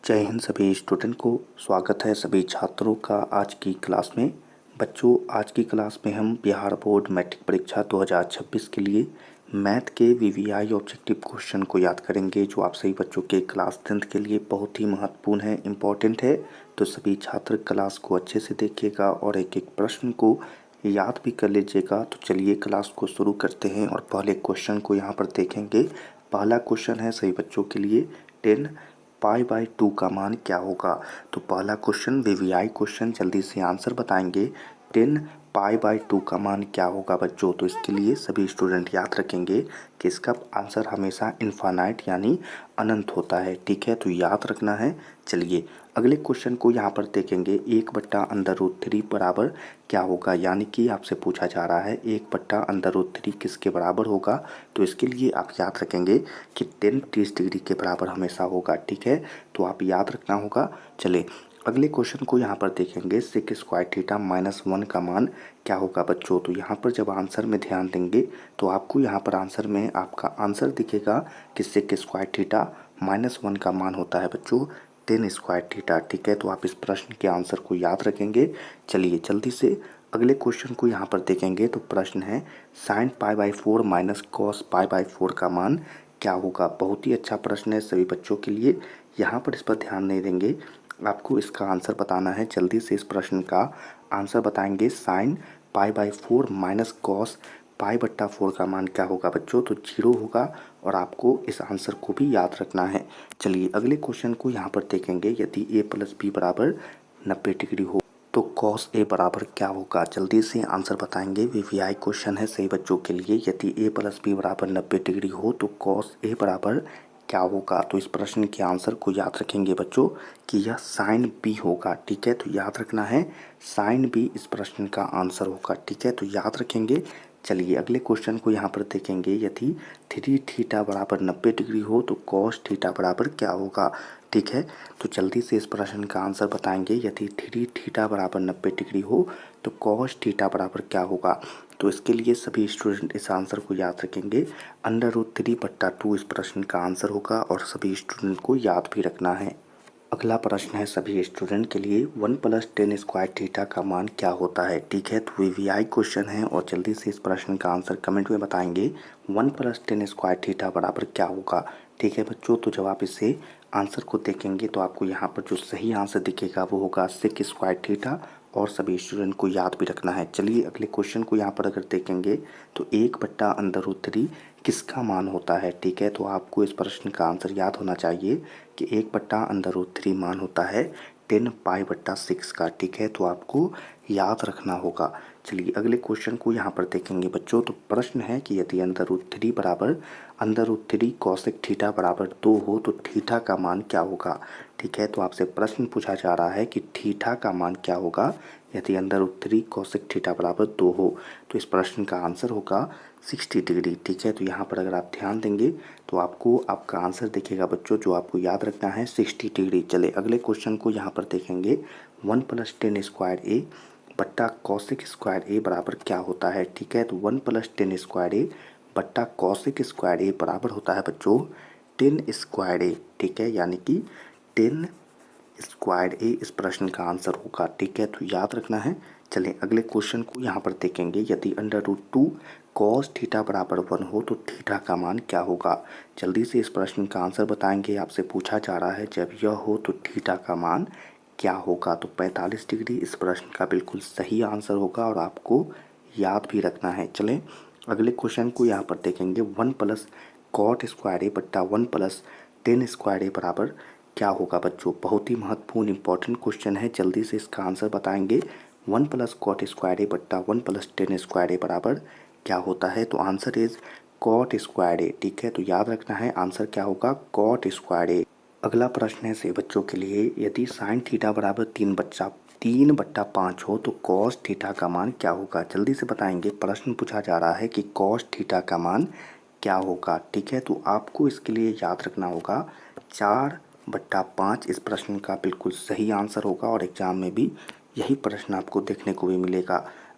जय हिंद सभी स्टूडेंट को स्वागत है सभी छात्रों का आज की क्लास में। बच्चों, आज की क्लास में हम बिहार बोर्ड मैट्रिक परीक्षा 2026 के लिए मैथ के वीवीआई ऑब्जेक्टिव क्वेश्चन को याद करेंगे, जो आप सभी बच्चों के क्लास 10th के लिए बहुत ही महत्वपूर्ण है, इम्पोर्टेंट है। तो सभी छात्र क्लास को अच्छे से देखिएगा और एक एक प्रश्न को याद भी कर लीजिएगा। तो चलिए क्लास को शुरू करते हैं और पहले क्वेश्चन को यहाँ पर देखेंगे। पहला क्वेश्चन है सभी बच्चों के लिए 10 π/2 का मान क्या होगा। तो पहला क्वेश्चन वीवीआई क्वेश्चन, जल्दी से आंसर बताएंगे। 10 π/2 का मान क्या होगा बच्चों। तो इसके लिए सभी स्टूडेंट याद रखेंगे कि इसका आंसर हमेशा इनफाइनाइट यानी अनंत होता है। ठीक है, तो याद रखना है। चलिए अगले क्वेश्चन को यहाँ पर देखेंगे। 1/√3 बराबर क्या होगा, यानी कि आपसे पूछा जा रहा है 1/√3 किसके बराबर होगा। तो इसके लिए आप याद रखेंगे कि 10 30 डिग्री के बराबर हमेशा होगा। ठीक है, तो आप याद रखना होगा। चलिए अगले क्वेश्चन को यहाँ पर देखेंगे। sec² - 1 का मान क्या होगा बच्चों। तो यहाँ पर जब आंसर में ध्यान देंगे तो आपको यहाँ पर आंसर में आपका आंसर दिखेगा कि sec² -1 का मान होता है बच्चों 10²θ। ठीक है, तो आप इस प्रश्न के आंसर को याद रखेंगे। चलिए जल्दी से अगले क्वेश्चन को यहाँ पर देखेंगे। तो प्रश्न है sin π/4 - cos π/4 का मान क्या होगा। बहुत ही अच्छा प्रश्न है सभी बच्चों के लिए। यहाँ पर इस पर ध्यान नहीं देंगे, आपको इसका आंसर बताना है। जल्दी से इस प्रश्न का आंसर बताएंगे। sin π/4 - cos π/4 का मान क्या होगा बच्चों। तो 0 होगा और आपको इस आंसर को भी याद रखना है। चलिए अगले क्वेश्चन को यहाँ पर देखेंगे। यदि a + b बराबर 90 डिग्री हो तो cos a बराबर क्या होगा। जल्दी से आंसर बताएंगे। वीवीआई क्वेश्चन है सही बच्चों के लिए। यदि a + b बराबर 90 डिग्री हो तो cos a बराबर क्या होगा। तो इस प्रश्न के आंसर को याद रखेंगे बच्चों कि यह sin b होगा। ठीक है, तो याद रखना है sin b इस प्रश्न का आंसर होगा। ठीक है, तो याद रखेंगे। चलिए अगले क्वेश्चन को यहाँ पर देखेंगे। यदि 3θ बराबर 90 डिग्री हो तो cos θ बराबर क्या होगा। ठीक है, तो जल्दी से इस प्रश्न का आंसर बताएंगे। यदि 3θ बराबर 90 डिग्री हो तो cos θ बराबर क्या होगा। तो इसके लिए सभी स्टूडेंट इस आंसर को याद रखेंगे। √3/2 इस प्रश्न का आंसर होगा और सभी स्टूडेंट को याद भी रखना है। अगला प्रश्न है सभी स्टूडेंट के लिए 1 + tan² का मान क्या होता है। ठीक है, तो वीवीआई क्वेश्चन है और जल्दी से इस प्रश्न का आंसर कमेंट में बताएंगे। 1 + tan² बराबर क्या होगा। ठीक है बच्चों, तो जब आप इसे आंसर को देखेंगे तो आपको यहाँ पर जो सही आंसर दिखेगा वो होगा sec² और सभी स्टूडेंट को याद भी रखना है। चलिए अगले क्वेश्चन को यहाँ पर अगर देखेंगे तो 1/√3 किसका मान होता है। ठीक है, तो आपको इस प्रश्न का आंसर याद होना चाहिए कि 1/√3 मान होता है 10 π/6 का। ठीक है, तो आपको याद रखना होगा। चलिए अगले क्वेश्चन को यहाँ पर देखेंगे बच्चों। तो प्रश्न है कि यदि √3 बराबर √3 cosec θ बराबर 2 हो तो थीटा का मान क्या होगा। ठीक है, तो आपसे प्रश्न पूछा जा रहा है कि थीटा का मान क्या होगा यदि √3 cosec θ बराबर 2 हो। तो इस प्रश्न का आंसर होगा 60 डिग्री। ठीक है, तो यहाँ पर अगर आप ध्यान देंगे तो आपको आपका आंसर दिखेगा बच्चों, जो आपको याद रखना है 60 डिग्री। चले अगले क्वेश्चन को यहाँ पर देखेंगे। 1 + tan² बट्टा cosec² बराबर क्या होता है। ठीक है, तो 1 + tan² बट्टा cosec² बराबर होता है बच्चों tan²। ठीक है, यानी कि tan² इस प्रश्न का आंसर होगा। ठीक है, तो याद रखना है। चलें अगले क्वेश्चन को यहाँ पर देखेंगे। यदि √2 cos θ बराबर 1 हो तो थीटा का मान क्या होगा। जल्दी से इस प्रश्न का आंसर बताएंगे। आपसे पूछा जा रहा है जब यह हो तो थीटा का मान क्या होगा। तो 45 डिग्री इस प्रश्न का बिल्कुल सही आंसर होगा और आपको याद भी रखना है। चलें अगले क्वेश्चन को यहाँ पर देखेंगे। 1 + cot² बट्टा 1 + tan² बराबर क्या होगा बच्चों। बहुत ही महत्वपूर्ण इंपॉर्टेंट क्वेश्चन है, जल्दी से इसका आंसर बताएंगे। 1 + cot² बट्टा 1 + tan² बराबर क्या होता है। तो आंसर इज cot²। ठीक है, तो याद रखना है आंसर क्या होगा cot²। अगला प्रश्न है से बच्चों के लिए। यदि sin θ बराबर 3/5 हो तो cos θ का मान क्या होगा। जल्दी से बताएंगे। प्रश्न पूछा जा रहा है कि cos θ का मान क्या होगा। ठीक है, तो आपको इसके लिए याद रखना होगा 4/5 इस प्रश्न का बिल्कुल सही आंसर होगा और एग्जाम में भी यही प्रश्न आपको देखने को भी मिलेगा।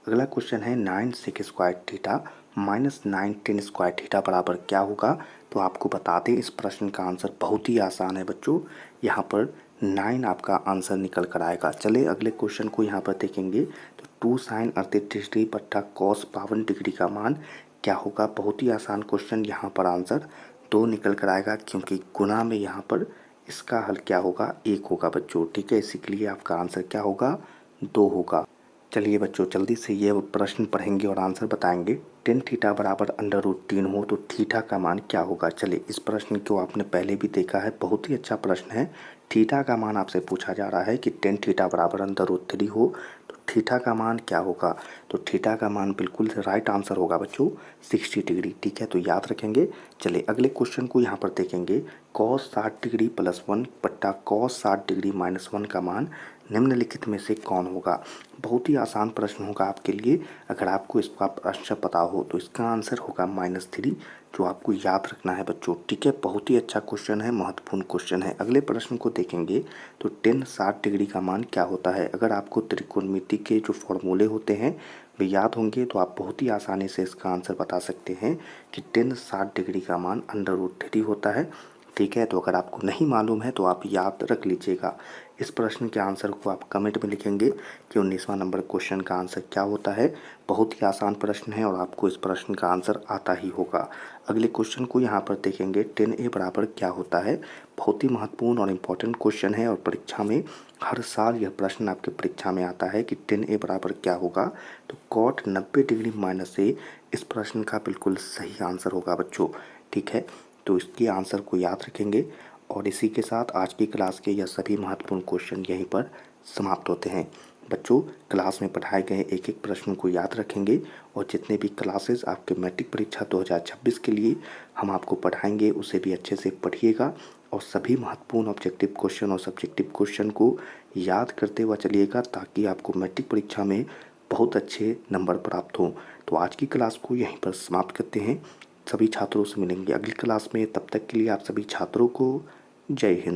अगला क्वेश्चन है 9 sec² - 9 tan² बराबर क्या होगा। तो आपको बता दें इस प्रश्न का आंसर बहुत ही आसान है बच्चों। यहाँ पर 9 आपका आंसर निकल कर आएगा। चले अगले क्वेश्चन को यहाँ पर देखेंगे। तो 2 sin 38 डिग्री बट्टा cos 52 डिग्री का मान क्या होगा। बहुत ही आसान क्वेश्चन, यहाँ पर आंसर 2 निकल कर आएगा, क्योंकि गुणा में यहाँ पर इसका हल क्या होगा, 1 होगा बच्चों। ठीक है, इसीलिए आपका आंसर क्या होगा, 2 होगा। चलिए बच्चों जल्दी से ये प्रश्न पढ़ेंगे और आंसर बताएंगे। टेन थीटा बराबर अंडर रूट 3 हो तो थीटा का मान क्या होगा। चलिए इस प्रश्न को आपने पहले भी देखा है, बहुत ही अच्छा प्रश्न है। थीटा का मान आपसे पूछा जा रहा है कि टेन थीटा बराबर अंडर रूट 3 हो तो थीटा का मान क्या होगा। तो थीटा का मान बिल्कुल राइट आंसर होगा बच्चों 60 डिग्री। ठीक है, तो याद रखेंगे। चलिए अगले क्वेश्चन को यहाँ पर देखेंगे। cos 60 डिग्री +1 बट्टा cos 60 डिग्री -1 का मान निम्नलिखित में से कौन होगा। बहुत ही आसान प्रश्न होगा आपके लिए। अगर आपको इसका प्रश्न पता हो तो इसका आंसर होगा -3, जो आपको याद रखना है बच्चों। ठीक है, बहुत ही अच्छा क्वेश्चन है, महत्वपूर्ण क्वेश्चन है। अगले प्रश्न को देखेंगे। तो टेन 60 डिग्री का मान क्या होता है। अगर आपको त्रिकोणमिति के जो फॉर्मूले होते हैं वे याद होंगे तो आप बहुत ही आसानी से इसका आंसर बता सकते हैं कि टेन 60 डिग्री का मान अंडर रूट 3 होता है। ठीक है, तो अगर आपको नहीं मालूम है तो आप याद रख लीजिएगा। इस प्रश्न के आंसर को आप कमेंट में लिखेंगे कि 19वां नंबर क्वेश्चन का आंसर क्या होता है। बहुत ही आसान प्रश्न है और आपको इस प्रश्न का आंसर आता ही होगा। अगले क्वेश्चन को यहाँ पर देखेंगे। 10a बराबर क्या होता है। बहुत ही महत्वपूर्ण और इम्पोर्टेंट क्वेश्चन है और परीक्षा में हर साल यह प्रश्न आपके परीक्षा में आता है कि 10a बराबर क्या होगा। तो cot 90 डिग्री -a इस प्रश्न का बिल्कुल सही आंसर होगा बच्चों। ठीक है, तो इसके आंसर को याद रखेंगे। और इसी के साथ आज की क्लास के यह सभी महत्वपूर्ण क्वेश्चन यहीं पर समाप्त होते हैं। बच्चों क्लास में पढ़ाए गए एक एक प्रश्न को याद रखेंगे और जितने भी क्लासेस आपके मैट्रिक परीक्षा 2026 के लिए हम आपको पढ़ाएंगे उसे भी अच्छे से पढ़िएगा और सभी महत्वपूर्ण ऑब्जेक्टिव क्वेश्चन और सब्जेक्टिव क्वेश्चन को याद करते हुए चलिएगा, ताकि आपको मैट्रिक परीक्षा में बहुत अच्छे नंबर प्राप्त हों। तो आज की क्लास को यहीं पर समाप्त करते हैं। सभी छात्रों से मिलेंगे अगली क्लास में। तब तक के लिए आप सभी छात्रों को जय हिंद।